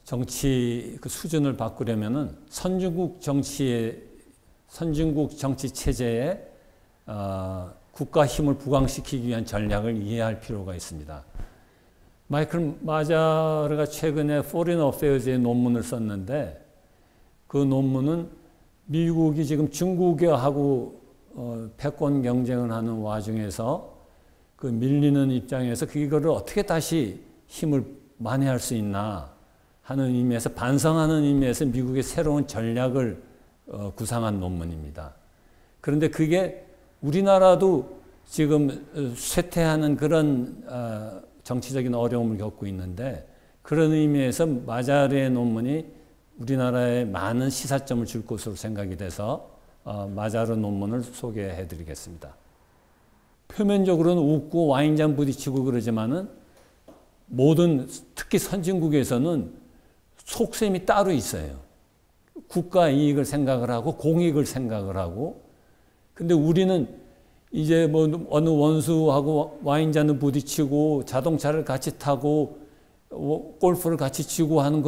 정치 그 수준을 바꾸려면은 선진국 정치 체제에 국가 힘을 부강시키기 위한 전략을 이해할 필요가 있습니다. 마이클 마자르가 최근에 Foreign Affairs에 논문을 썼는데 그 논문은 미국이 지금 중국하고 패권 경쟁을 하는 와중에서 그 밀리는 입장에서 그거를 어떻게 다시 힘을 만회할 수 있나 하는 의미에서 반성하는 의미에서 미국의 새로운 전략을 구상한 논문입니다. 그런데 그게 우리나라도 지금 쇠퇴하는 그런 정치적인 어려움을 겪고 있는데 그런 의미에서 마자르의 논문이 우리나라에 많은 시사점을 줄 것으로 생각이 돼서 마자르 논문을 소개해 드리겠습니다. 표면적으로는 웃고 와인잔 부딪히고 그러지만은 특히 선진국에서는 속셈이 따로 있어요. 국가 이익을 생각을 하고 공익을 생각을 하고 근데 우리는 이제 뭐 어느 원수하고 와인잔을 부딪히고 자동차를 같이 타고 골프를 같이 치고 하는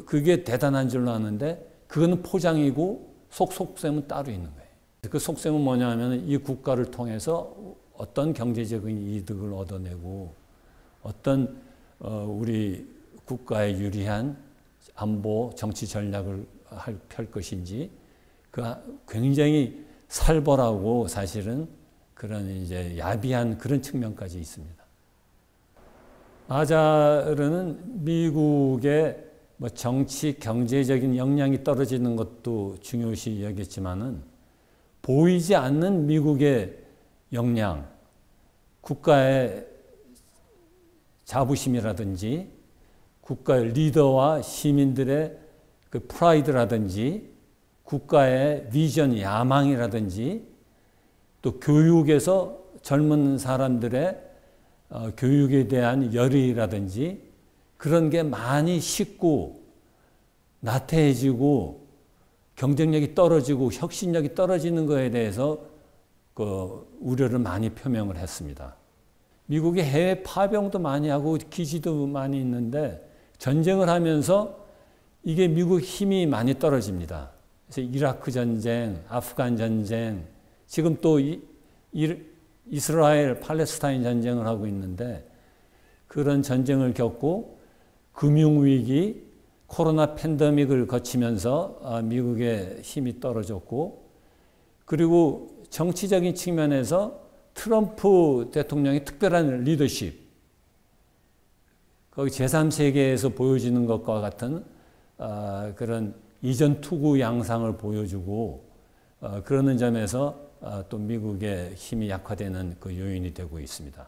그게 대단한 줄로 아는데 그거는 포장이고 속셈은 따로 있는 거예요. 그 속셈은 뭐냐 하면 이 국가를 통해서 어떤 경제적인 이득을 얻어내고 어떤 우리 국가에 유리한 안보 정치 전략을 펼 것인지 그 굉장히 살벌하고 사실은 그런 이제 야비한 그런 측면까지 있습니다. 마자르는 미국의 뭐 정치, 경제적인 역량이 떨어지는 것도 중요시 여겼지만은 보이지 않는 미국의 역량, 국가의 자부심이라든지 국가의 리더와 시민들의 그 프라이드라든지 국가의 비전, 야망이라든지 또 교육에서 젊은 사람들의 교육에 대한 열의라든지 그런 게 많이 식고 나태해지고 경쟁력이 떨어지고 혁신력이 떨어지는 것에 대해서 그 우려를 많이 표명을 했습니다. 미국이 해외 파병도 많이 하고 기지도 많이 있는데 전쟁을 하면서 이게 미국 힘이 많이 떨어집니다. 그래서 이라크 전쟁, 아프간 전쟁, 지금 또 이스라엘, 팔레스타인 전쟁을 하고 있는데 그런 전쟁을 겪고 금융위기, 코로나 팬데믹을 거치면서 미국의 힘이 떨어졌고 그리고 정치적인 측면에서 트럼프 대통령의 특별한 리더십, 거기 제3세계에서 보여지는 것과 같은 그런 이전 투구 양상을 보여주고 그러는 점에서 또 미국의 힘이 약화되는 그 요인이 되고 있습니다.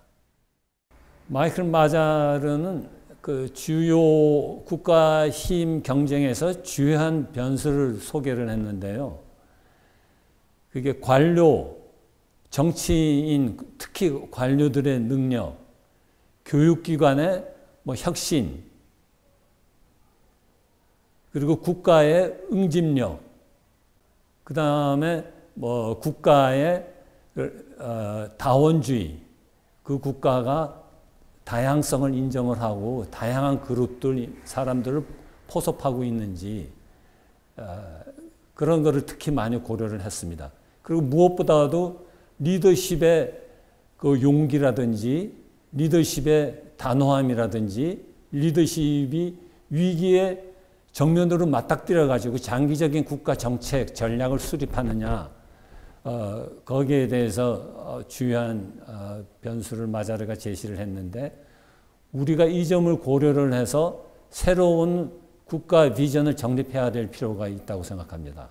마이클 마자르는 그 주요 국가 힘 경쟁에서 주요한 변수를 소개를 했는데요. 그게 관료, 정치인, 특히 관료들의 능력, 교육기관의 뭐 혁신, 그리고 국가의 응집력, 그 다음에 뭐 국가의 다원주의, 그 국가가 다양성을 인정을 하고 다양한 그룹들, 사람들을 포섭하고 있는지 그런 거를 특히 많이 고려를 했습니다. 그리고 무엇보다도 리더십의 그 용기라든지 리더십의 단호함이라든지 리더십이 위기에 정면으로 맞닥뜨려 가지고 장기적인 국가 정책 전략을 수립하느냐 거기에 대해서 주요한 변수를 마자르가 제시를 했는데 우리가 이 점을 고려를 해서 새로운 국가 비전을 정립해야 될 필요가 있다고 생각합니다.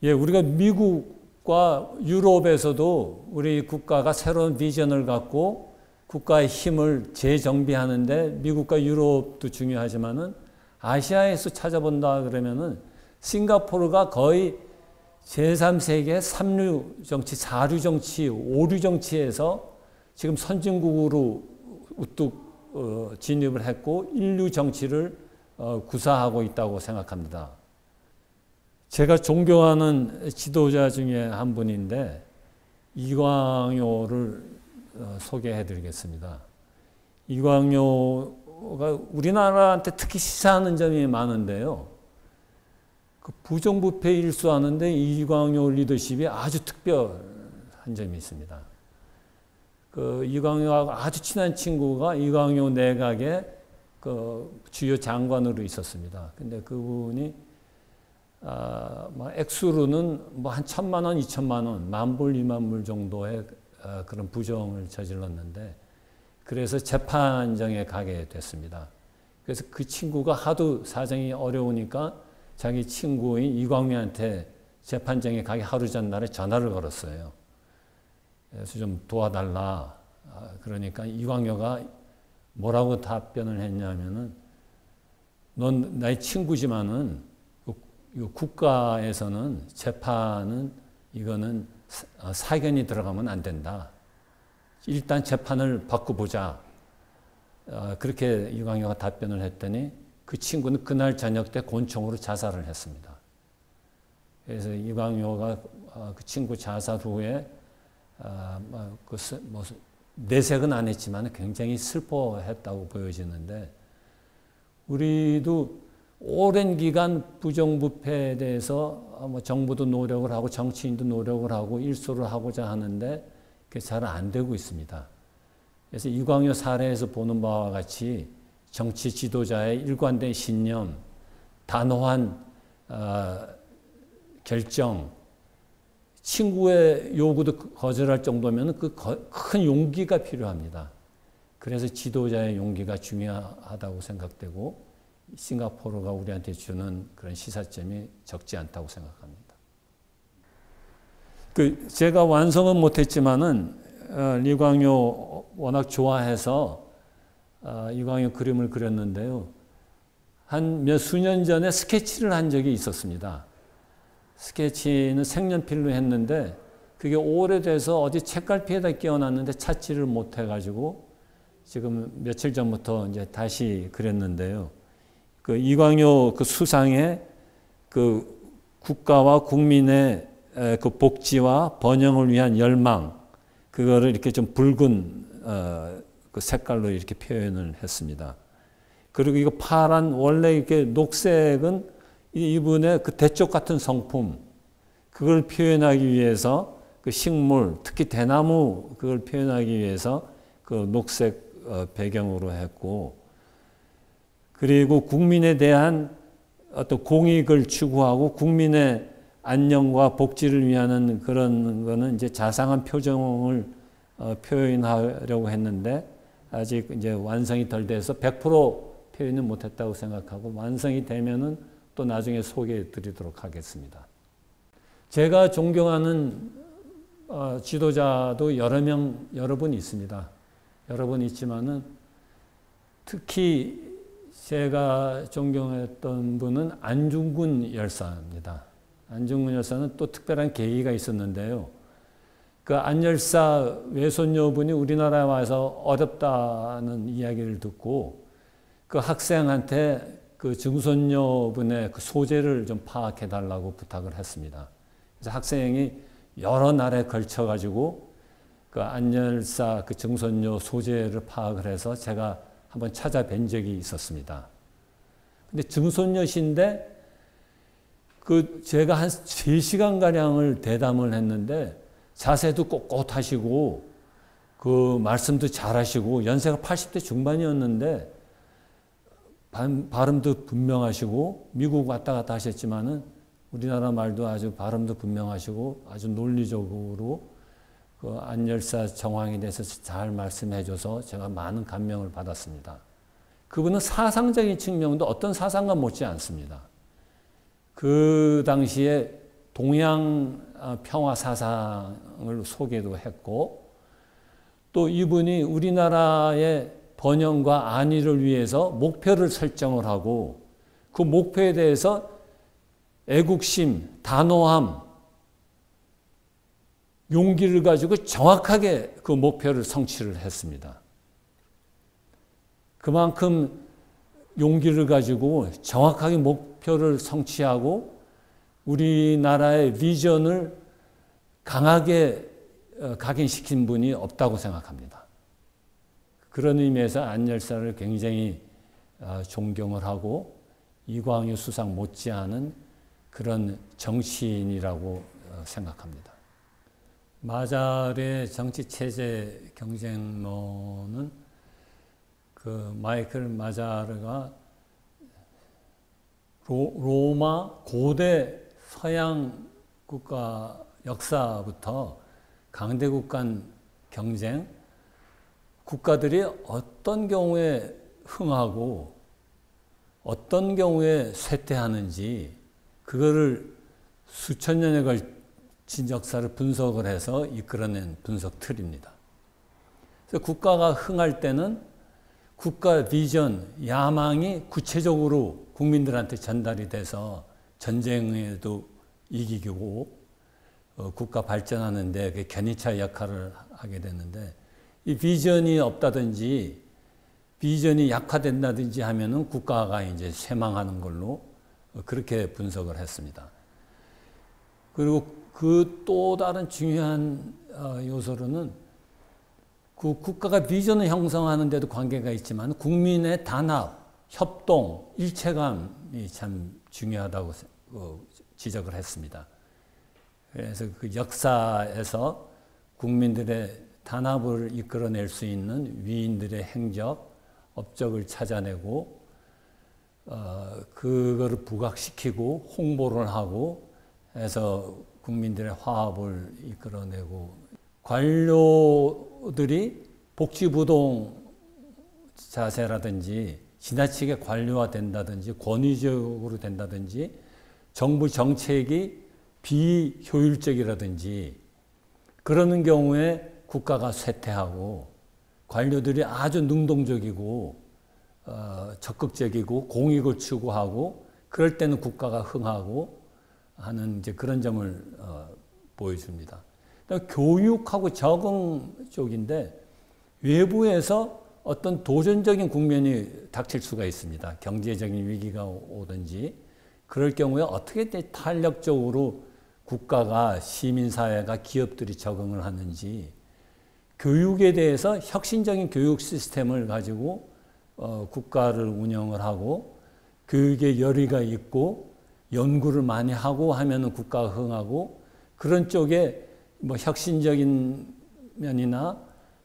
예, 우리가 미국과 유럽에서도 우리 국가가 새로운 비전을 갖고 국가의 힘을 재정비하는데 미국과 유럽도 중요하지만은 아시아에서 찾아본다 그러면은 싱가포르가 거의 제3세계 3류 정치, 4류 정치, 5류 정치에서 지금 선진국으로 우뚝 진입을 했고 1류 정치를 구사하고 있다고 생각합니다. 제가 존경하는 지도자 중에 한 분인데 이광요를 소개해 드리겠습니다. 이광요 우리나라한테 특히 시사하는 점이 많은데요. 그 부정부패 일수하는데 이광요 리더십이 아주 특별한 점이 있습니다. 그 이광요하고 아주 친한 친구가 이광요 내각의 그 주요 장관으로 있었습니다. 근데 그분이 액수로는 뭐 한 1,000만 원, 2,000만 원, 10,000불, 20,000불 정도의 그런 부정을 저질렀는데 그래서 재판정에 가게 됐습니다. 그래서 그 친구가 하도 사정이 어려우니까 자기 친구인 이광요한테 재판정에 가기 하루 전날에 전화를 걸었어요. 그래서 좀 도와달라. 그러니까 이광요가 뭐라고 답변을 했냐면은 넌 나의 친구지만은 국가에서는 재판은 이거는 사견이 들어가면 안 된다. 일단 재판을 받고 보자. 그렇게 이광요가 답변을 했더니 그 친구는 그날 저녁 때 곤충으로 자살을 했습니다. 그래서 이광요가 그 친구 자살 후에 내색은 안 했지만 굉장히 슬퍼했다고 보여지는데 우리도 오랜 기간 부정부패에 대해서 정부도 노력을 하고 정치인도 노력을 하고 일소를 하고자 하는데 그게 잘 안 되고 있습니다. 그래서 이광요 사례에서 보는 바와 같이 정치 지도자의 일관된 신념, 단호한 결정, 친구의 요구도 거절할 정도면 그 큰 용기가 필요합니다. 그래서 지도자의 용기가 중요하다고 생각되고 싱가포르가 우리한테 주는 그런 시사점이 적지 않다고 생각합니다. 제가 완성은 못했지만은 이광요 워낙 좋아해서 이광요 그림을 그렸는데요. 한 수년 전에 스케치를 한 적이 있었습니다. 스케치는 색연필로 했는데 그게 오래돼서 어디 책갈피에다 끼워놨는데 찾지를 못해가지고 지금 며칠 전부터 이제 다시 그렸는데요. 그 이광요 그 수상에 그 국가와 국민의 그 복지와 번영을 위한 열망 그거를 이렇게 좀 붉은 그 색깔로 이렇게 표현을 했습니다. 그리고 이거 파란 원래 이렇게 녹색은 이분의 그 대쪽 같은 성품 그걸 표현하기 위해서 그 식물 특히 대나무 그걸 표현하기 위해서 그 녹색 배경으로 했고 그리고 국민에 대한 어떤 공익을 추구하고 국민의 안녕과 복지를 위하는 그런 거는 이제 자상한 표정을 표현하려고 했는데 아직 이제 완성이 덜 돼서 100% 표현은 못했다고 생각하고 완성이 되면은 또 나중에 소개해 드리도록 하겠습니다. 제가 존경하는 지도자도 여러 분 있습니다. 여러 분 있지만은 특히 제가 존경했던 분은 안중근 열사입니다. 안중근 열사는 또 특별한 계기가 있었는데요. 그 안 열사 외손녀분이 우리나라에 와서 어렵다는 이야기를 듣고 그 학생한테 그 증손녀분의 그 소재를 좀 파악해 달라고 부탁을 했습니다. 그래서 학생이 여러 날에 걸쳐 가지고 그 안 열사 그 증손녀 소재를 파악을 해서 제가 한번 찾아뵌 적이 있었습니다. 근데 증손녀신데 그 제가 한 3시간가량을 대담을 했는데 자세도 꼿꼿하시고 그 말씀도 잘하시고 연세가 80대 중반이었는데 발음도 분명하시고 미국 왔다 갔다 하셨지만은 우리나라 말도 아주 발음도 분명하시고 아주 논리적으로 그 안 열사 정황에 대해서 잘 말씀해줘서 제가 많은 감명을 받았습니다. 그분은 사상적인 측면도 어떤 사상과 못지 않습니다. 그 당시에 동양 평화 사상을 소개도 했고 또 이분이 우리나라의 번영과 안위를 위해서 목표를 설정을 하고 그 목표에 대해서 애국심, 단호함, 용기를 가지고 정확하게 그 목표를 성취를 했습니다. 그만큼 용기를 가지고 정확하게 목표를 성취하고 우리나라의 비전을 강하게 각인시킨 분이 없다고 생각합니다. 그런 의미에서 안 열사를 굉장히 존경을 하고 이광유 수상 못지않은 그런 정치인이라고 생각합니다. 마자르의 정치체제 경쟁론은 그 마이클 마자르가 로마 고대 서양 국가 역사부터 강대국 간 경쟁, 국가들이 어떤 경우에 흥하고 어떤 경우에 쇠퇴하는지 그거를 수천 년에 걸친 역사를 분석을 해서 이끌어낸 분석 틀입니다. 그래서 국가가 흥할 때는 국가 비전, 야망이 구체적으로 국민들한테 전달이 돼서 전쟁에도 이기고 국가 발전하는 데 견인차 역할을 하게 되는데, 이 비전이 없다든지 비전이 약화된다든지 하면은 국가가 이제 쇠망하는 걸로 그렇게 분석을 했습니다. 그리고 그 또 다른 중요한 요소로는 그 국가가 비전을 형성하는 데도 관계가 있지만 국민의 단합, 협동, 일체감이 참 중요하다고 지적을 했습니다. 그래서 그 역사에서 국민들의 단합을 이끌어낼 수 있는 위인들의 행적, 업적을 찾아내고 그거를 부각시키고 홍보를 하고 해서 국민들의 화합을 이끌어내고, 관료들이 복지부동 자세라든지 지나치게 관료화된다든지 권위적으로 된다든지 정부 정책이 비효율적이라든지 그러는 경우에 국가가 쇠퇴하고, 관료들이 아주 능동적이고 적극적이고 공익을 추구하고 그럴 때는 국가가 흥하고 하는 이제 그런 점을 보여줍니다. 교육하고 적응 쪽인데, 외부에서 어떤 도전적인 국면이 닥칠 수가 있습니다. 경제적인 위기가 오든지 그럴 경우에 어떻게 탄력적으로 국가가, 시민사회가, 기업들이 적응을 하는지, 교육에 대해서 혁신적인 교육 시스템을 가지고 국가를 운영을 하고 교육에 열의가 있고 연구를 많이 하고 하면은 국가가 흥하고, 그런 쪽에 뭐 혁신적인 면이나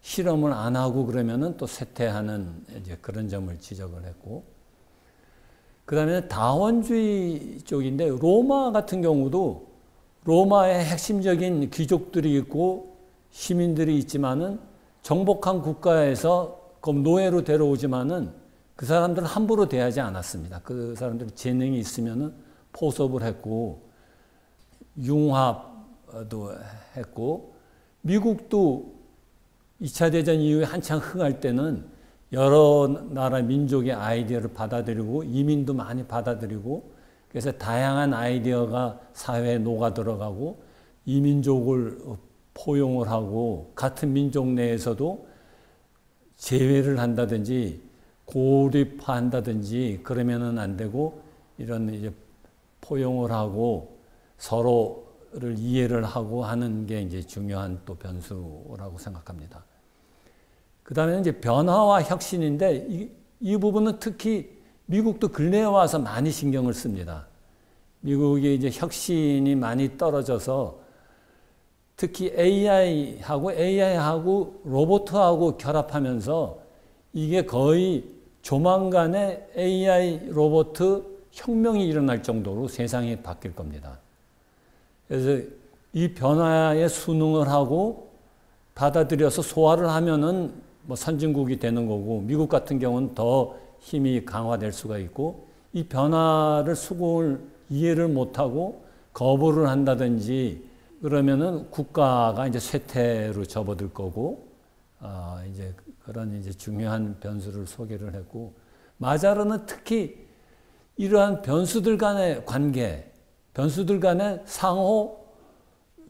실험을 안 하고 그러면은 또 쇠퇴하는 이제 그런 점을 지적을 했고, 그 다음에 다원주의 쪽인데, 로마 같은 경우도 로마의 핵심적인 귀족들이 있고 시민들이 있지만은 정복한 국가에서 노예로 데려오지만은 그 사람들은 함부로 대하지 않았습니다. 그 사람들은 재능이 있으면은 포섭을 했고 융합도 했고, 미국도 2차 대전 이후에 한창 흥할 때는 여러 나라 민족의 아이디어를 받아들이고 이민도 많이 받아들이고, 그래서 다양한 아이디어가 사회에 녹아 들어가고 이민족을 포용을 하고 같은 민족 내에서도 제외를 한다든지 고립화한다든지 그러면은 안 되고, 이런 이제 포용을 하고 서로를 이해를 하고 하는 게 이제 중요한 또 변수라고 생각합니다. 그 다음에 이제 변화와 혁신인데, 이 부분은 특히 미국도 근래에 와서 많이 신경을 씁니다. 미국이 이제 혁신이 많이 떨어져서 특히 AI하고 로봇하고 결합하면서 이게 거의 조만간에 AI 로봇 혁명이 일어날 정도로 세상이 바뀔 겁니다. 그래서 이 변화에 순응을 하고 받아들여서 소화를 하면은 뭐 선진국이 되는 거고, 미국 같은 경우는 더 힘이 강화될 수가 있고, 이 변화를 수긍을 이해를 못하고 거부를 한다든지 그러면은 국가가 이제 쇠퇴로 접어들 거고, 이제 그런 이제 중요한 변수를 소개를 했고, 마자르는 특히 이러한 변수들 간의 관계, 변수들 간의 상호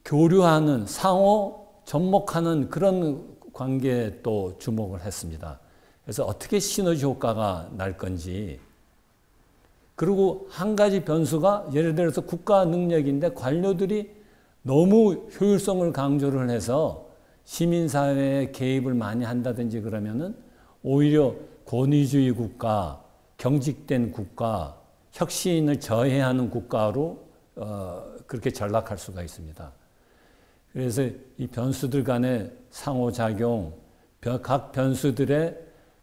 교류하는, 상호 접목하는 그런 관계에 또 주목을 했습니다. 그래서 어떻게 시너지 효과가 날 건지, 그리고 한 가지 변수가 예를 들어서 국가 능력인데 관료들이 너무 효율성을 강조를 해서 시민사회에 개입을 많이 한다든지 그러면은 오히려 권위주의 국가, 경직된 국가, 혁신을 저해하는 국가로 그렇게 전락할 수가 있습니다. 그래서 이 변수들 간의 상호작용, 각 변수들의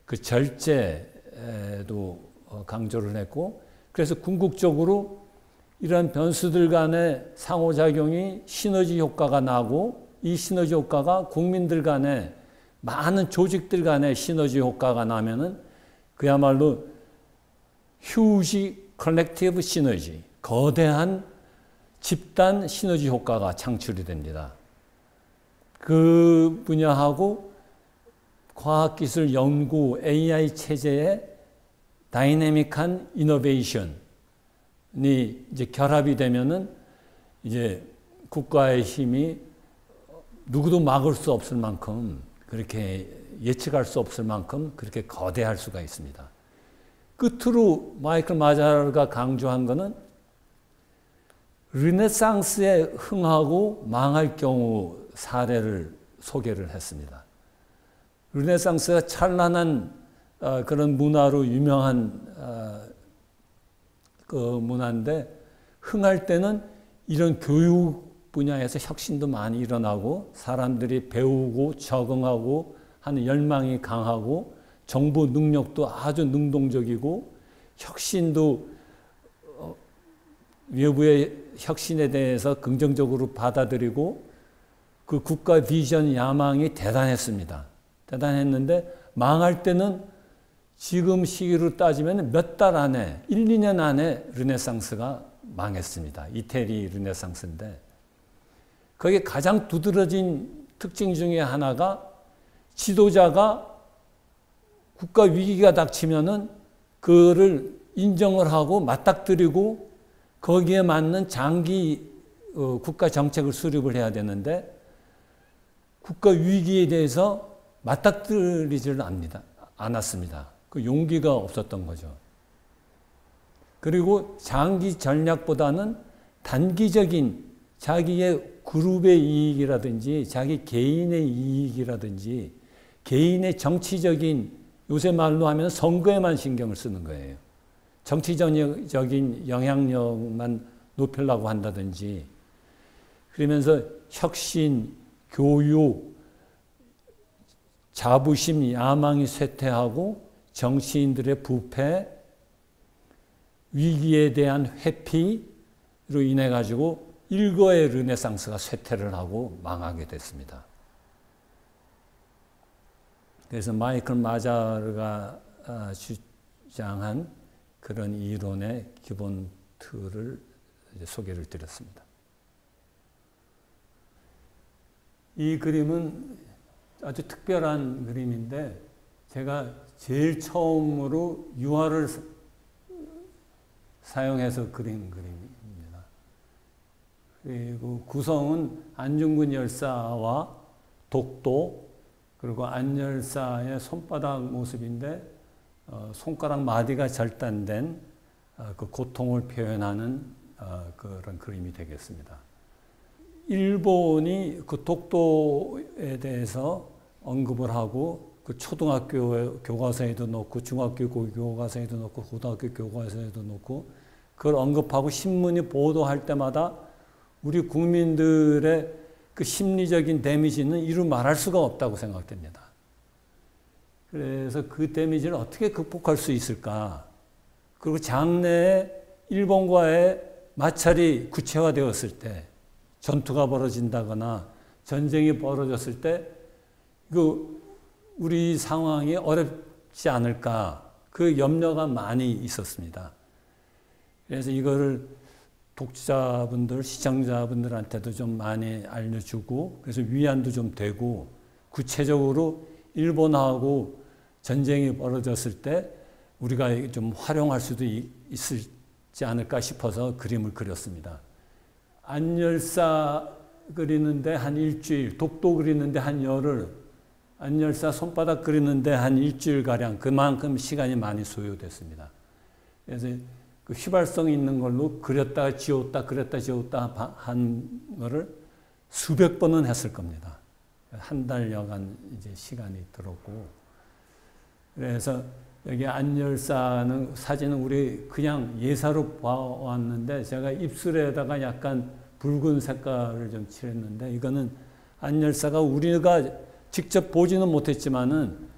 그 절제도 강조를 했고, 그래서 궁극적으로 이러한 변수들 간의 상호작용이 시너지 효과가 나고, 이 시너지 효과가 국민들 간의 많은 조직들 간의 시너지 효과가 나면은 그야말로 휴지 컬렉티브 시너지, 거대한 집단 시너지 효과가 창출이 됩니다. 그 분야하고 과학기술 연구 AI 체제의 다이내믹한 이노베이션이 이제 결합이 되면은 이제 국가의 힘이 누구도 막을 수 없을 만큼, 그렇게 예측할 수 없을 만큼 그렇게 거대할 수가 있습니다. 끝으로 마이클 마자르가 강조한 것은 르네상스에 흥하고 망할 경우 사례를 소개를 했습니다. 르네상스가 찬란한 그런 문화로 유명한 그 문화인데, 흥할 때는 이런 교육 분야에서 혁신도 많이 일어나고 사람들이 배우고 적응하고 하는 열망이 강하고 정보 능력도 아주 능동적이고 혁신도 외부의 혁신에 대해서 긍정적으로 받아들이고 그 국가 비전 야망이 대단했습니다. 대단했는데 망할 때는 지금 시기로 따지면 몇 달 안에 1, 2년 안에 르네상스가 망했습니다. 이태리 르네상스인데 거기에 가장 두드러진 특징 중에 하나가 지도자가 국가 위기가 닥치면은 그거를 인정을 하고 맞닥뜨리고 거기에 맞는 장기 국가 정책을 수립을 해야 되는데 국가 위기에 대해서 맞닥뜨리지를 않았습니다. 그 용기가 없었던 거죠. 그리고 장기 전략보다는 단기적인 자기의 그룹의 이익이라든지 자기 개인의 이익이라든지 개인의 정치적인, 요새 말로 하면 선거에만 신경을 쓰는 거예요. 정치적인 영향력만 높이려고 한다든지, 그러면서 혁신, 교육, 자부심, 야망이 쇠퇴하고 정치인들의 부패, 위기에 대한 회피로 인해 가지고 일거의 르네상스가 쇠퇴를 하고 망하게 됐습니다. 그래서 마이클 마자르가 주장한 그런 이론의 기본 틀을 소개를 드렸습니다. 이 그림은 아주 특별한 그림인데 제가 제일 처음으로 유화를 사용해서 그린 그림입니다. 그리고 구성은 안중근 열사와 독도, 그리고 안 열사의 손바닥 모습인데 손가락 마디가 절단된 그 고통을 표현하는 그런 그림이 되겠습니다. 일본이 그 독도에 대해서 언급을 하고 그 초등학교 교과서에도 넣고 중학교 교과서에도 넣고 고등학교 교과서에도 넣고 그걸 언급하고 신문이 보도할 때마다 우리 국민들의 그 심리적인 데미지는 이루 말할 수가 없다고 생각됩니다. 그래서 그 데미지를 어떻게 극복할 수 있을까? 그리고 장래에 일본과의 마찰이 구체화되었을 때, 전투가 벌어진다거나 전쟁이 벌어졌을 때, 우리 상황이 어렵지 않을까? 그 염려가 많이 있었습니다. 그래서 이거를 독자분들, 시청자분들한테도 좀 많이 알려주고, 그래서 위안도 좀 되고, 구체적으로 일본하고 전쟁이 벌어졌을 때 우리가 좀 활용할 수도 있지 않을까 싶어서 그림을 그렸습니다. 안열사 그리는데 한 일주일, 독도 그리는데 한 열흘, 안열사 손바닥 그리는데 한 일주일가량, 그만큼 시간이 많이 소요됐습니다. 그래서 그 휘발성 있는 걸로 그렸다가 지웠다, 그렸다 지웠다 한 거를 수백 번은 했을 겁니다. 한 달여간 이제 시간이 들었고, 그래서 여기 안열사는 사진은 우리 그냥 예사로 봐왔는데 제가 입술에다가 약간 붉은 색깔을 좀 칠했는데 이거는 안열사가 우리가 직접 보지는 못했지만은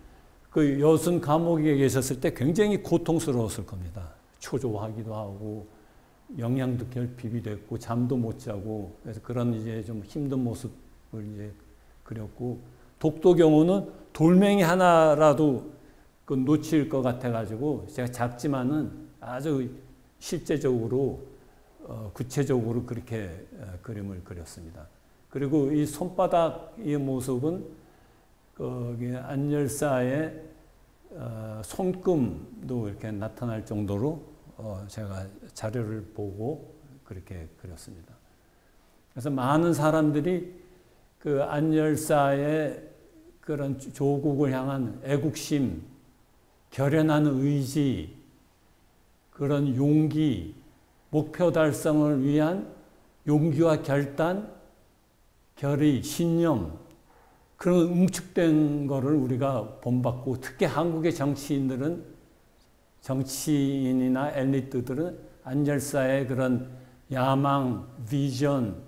그 여순 감옥에 계셨을 때 굉장히 고통스러웠을 겁니다. 초조하기도 하고 영양도 결핍이 됐고 잠도 못 자고 그래서 그런 이제 좀 힘든 모습을 이제 그렸고 독도 경우는 돌멩이 하나라도 그 놓칠 것 같아가지고 제가 작지만은 아주 실제적으로 구체적으로 그렇게 그림을 그렸습니다. 그리고 이 손바닥의 모습은 거기 안열사의 손금도 이렇게 나타날 정도로 제가 자료를 보고 그렇게 그렸습니다. 그래서 많은 사람들이 그 안열사의 그런 조국을 향한 애국심, 결연한 의지, 그런 용기, 목표 달성을 위한 용기와 결단, 결의, 신념, 그런 응축된 거를 우리가 본받고 특히 한국의 정치인이나 엘리트들은 안열사의 그런 야망, 비전,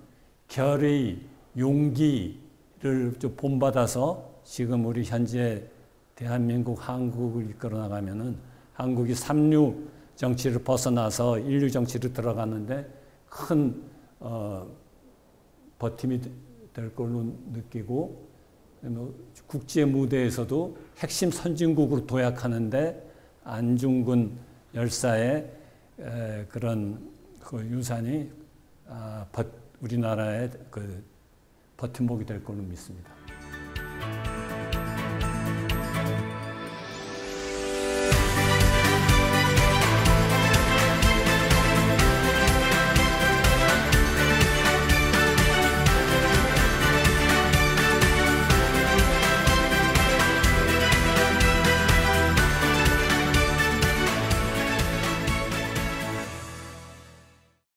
결의, 용기를 좀 본받아서 지금 우리 현재 대한민국, 한국을 이끌어 나가면은 한국이 삼류 정치를 벗어나서 인류 정치로 들어가는데 큰 버팀이 될 걸로 느끼고 국제 무대에서도 핵심 선진국으로 도약하는데 안중근 열사의 그런 그 유산이 우리나라의 그 버팀목이 될 걸로 믿습니다.